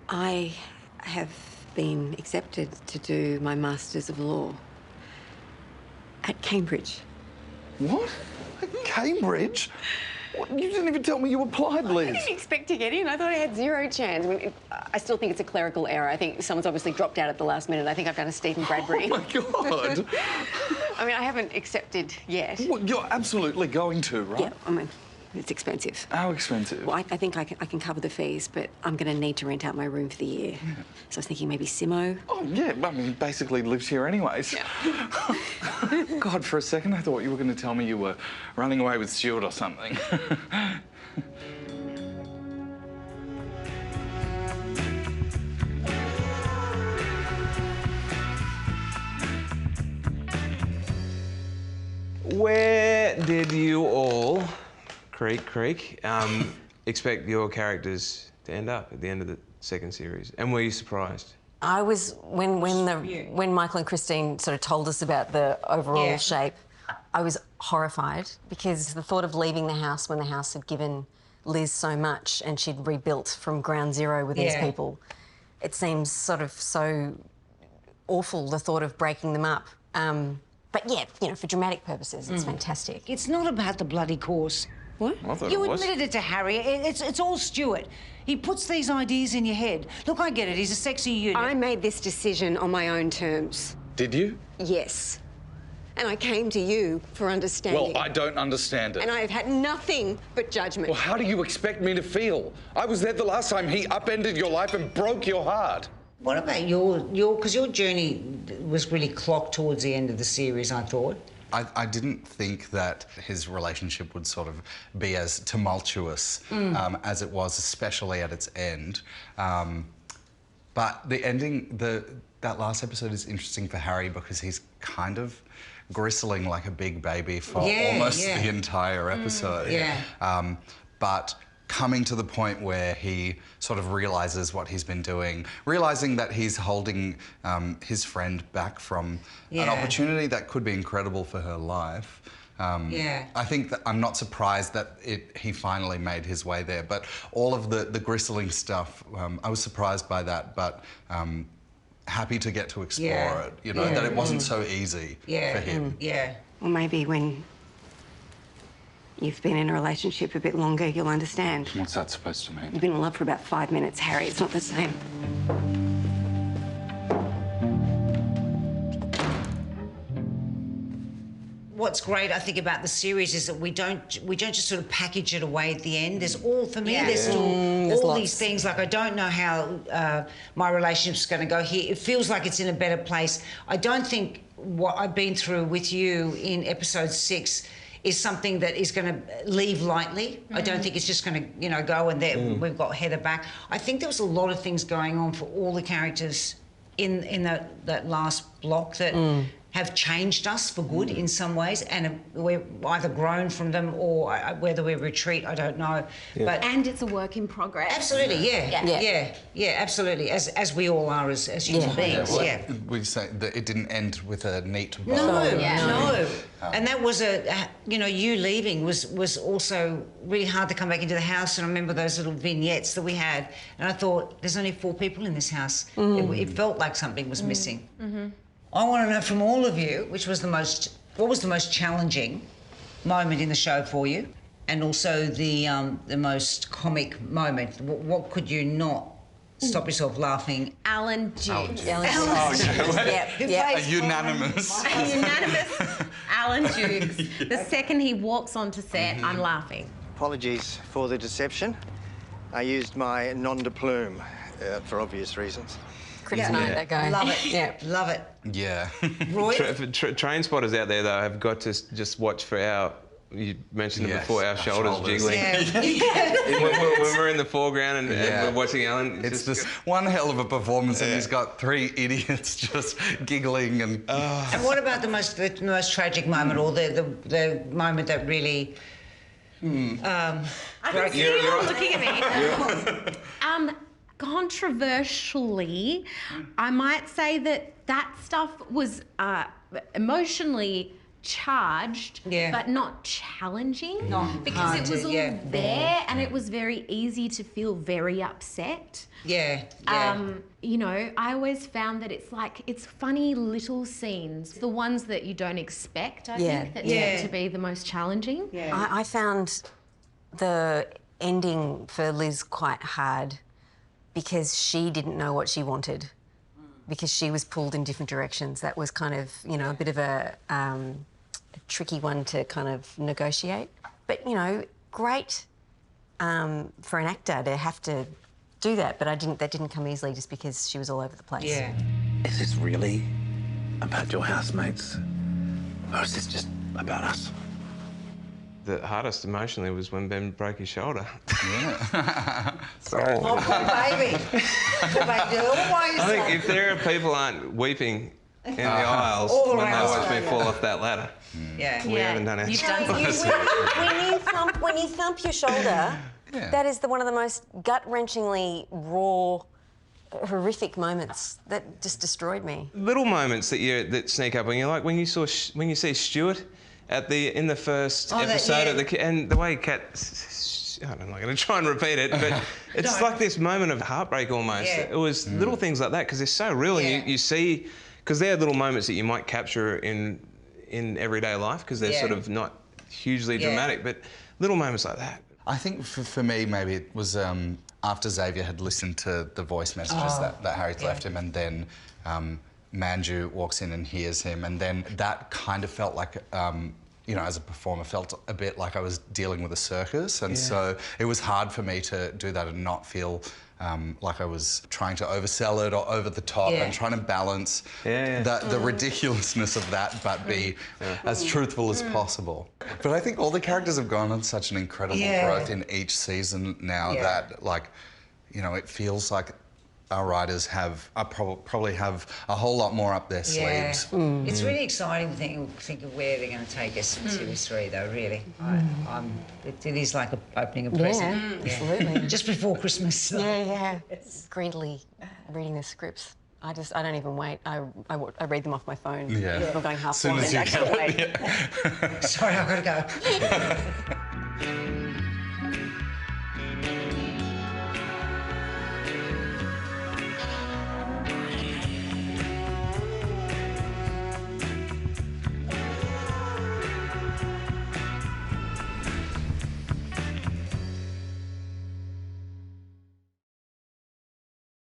I have been accepted to do my Masters of Law at Cambridge. What? At Cambridge? What? You didn't even tell me you applied, Liz. I didn't expect to get in. I thought I had zero chance. I mean, I still think it's a clerical error. I think someone's obviously dropped out at the last minute. I think I've done a Stephen Bradbury. Oh, my God. I mean, I haven't accepted yet. Well, you're absolutely going to, right? Yeah, I mean, it's expensive. How expensive? Well, I think I can cover the fees, but I'm going to need to rent out my room for the year. Yeah. So I was thinking maybe Simo. Oh, yeah, I mean, he basically lives here anyways. Yeah. God, for a second I thought you were going to tell me you were running away with Stuart or something. Where did you all, creak, expect your characters to end up at the end of the second series? And were you surprised? I was, when Michael and Christine sort of told us about the overall shape, I was horrified because the thought of leaving the house when the house had given Liz so much and she'd rebuilt from ground zero with these people, it seems sort of so awful, the thought of breaking them up. But yeah, you know, for dramatic purposes, it's fantastic. It's not about the bloody course. What? I thought You it was. admitted it to Harry. It's all Stuart. He puts these ideas in your head. Look, I get it. He's a sexy unit. I made this decision on my own terms. Did you? Yes. And I came to you for understanding. Well, I don't understand it. And I have had nothing but judgment. Well, how do you expect me to feel? I was there the last time he upended your life and broke your heart. What about because your journey was really clocked towards the end of the series, I thought. I didn't think that his relationship would sort of be as tumultuous as it was, especially at its end. But the ending, that last episode is interesting for Harry because he's kind of gristling like a big baby for almost the entire episode. But coming to the point where he sort of realises what he's been doing, realising that he's holding his friend back from an opportunity that could be incredible for her life. I think that I'm not surprised that he finally made his way there, but all of the gristling stuff, I was surprised by that, but happy to get to explore it, you know, that it wasn't so easy for him. Well, maybe when you've been in a relationship a bit longer, you'll understand. What's that supposed to mean? You've been in love for about 5 minutes, Harry. It's not the same. What's great, I think, about the series is that we don't just sort of package it away at the end. There's all, for me, there's still all these things. Like, I don't know how my relationship's going to go here. It feels like it's in a better place. I don't think what I've been through with you in episode 6 is something that is going to leave lightly. I don't think it's just going to, you know, go and there we've got Heather back. I think there was a lot of things going on for all the characters in that last block that have changed us for good in some ways, and we've either grown from them or whether we retreat, I don't know. And it's a work in progress. Absolutely, absolutely, as we all are as human beings. We say that it didn't end with a neat bow. No. And that was you know, you leaving was also really hard to come back into the house. And I remember those little vignettes that we had, and I thought, there's only 4 people in this house. It felt like something was missing. I want to know from all of you, what was the most challenging moment in the show for you, and also the most comic moment. What could you not stop yourself laughing? Alan Dukes. A unanimous. Alan Dukes. The second he walks onto set, I'm laughing. Apologies for the deception. I used my nom de plume for obvious reasons. Kryptonite, that guy. Love it. Love it. Yeah. Roy? Train spotters out there, though, have got to just watch for you mentioned it before, our shoulders jiggling. When we're in the foreground and we're watching Alan. It's just one hell of a performance, and he's got 3 idiots just giggling and... And what about the most tragic moment, or the moment that really... I can see you all looking at me. Controversially, I might say that stuff was emotionally charged, but not challenging, because it was all there, and it was very easy to feel very upset. You know, I always found that it's funny little scenes, the ones that you don't expect, I think, that tend to be the most challenging. I found the ending for Liz quite hard because she didn't know what she wanted, because she was pulled in different directions. That was kind of, you know, a bit of a tricky one to kind of negotiate. But, you know, great for an actor to have to do that, but that didn't come easily just because she was all over the place. Is this really about your housemates, or is this just about us? The hardest emotionally was when Ben broke his shoulder. Oh, poor baby. Poor baby. Always. I think if there are people aren't weeping in the aisles when they watch me fall off that ladder, we haven't done it. When you thump your shoulder, that is one of the most gut-wrenchingly raw, horrific moments that just destroyed me. Little moments that sneak up on you, like when you see Stuart in the first episode and the way Kat, I'm not going to try and repeat it, but it's like this moment of heartbreak almost. It was little things like that because they're so real, and you see, because they're little moments that you might capture in everyday life because they're sort of not hugely dramatic, but little moments like that. I think for me, maybe it was after Xavier had listened to the voice messages that Harry'd left him, and then Manju walks in and hears him, and then that kind of felt like, you know, as a performer, felt a bit like I was dealing with a circus, and so it was hard for me to do that and not feel like I was trying to oversell it or over the top and trying to balance the ridiculousness of that, but be as truthful as possible. But I think all the characters have gone on such an incredible growth in each season now that, like, you know, it feels like our writers probably have a whole lot more up their sleeves. It's really exciting to think of where they're going to take us in Series 3, though, really. It is like opening a present. Absolutely. Just before Christmas. Greedily reading the scripts. I don't even wait. I read them off my phone. I'm going half blind. As soon as you Sorry, I've got to go.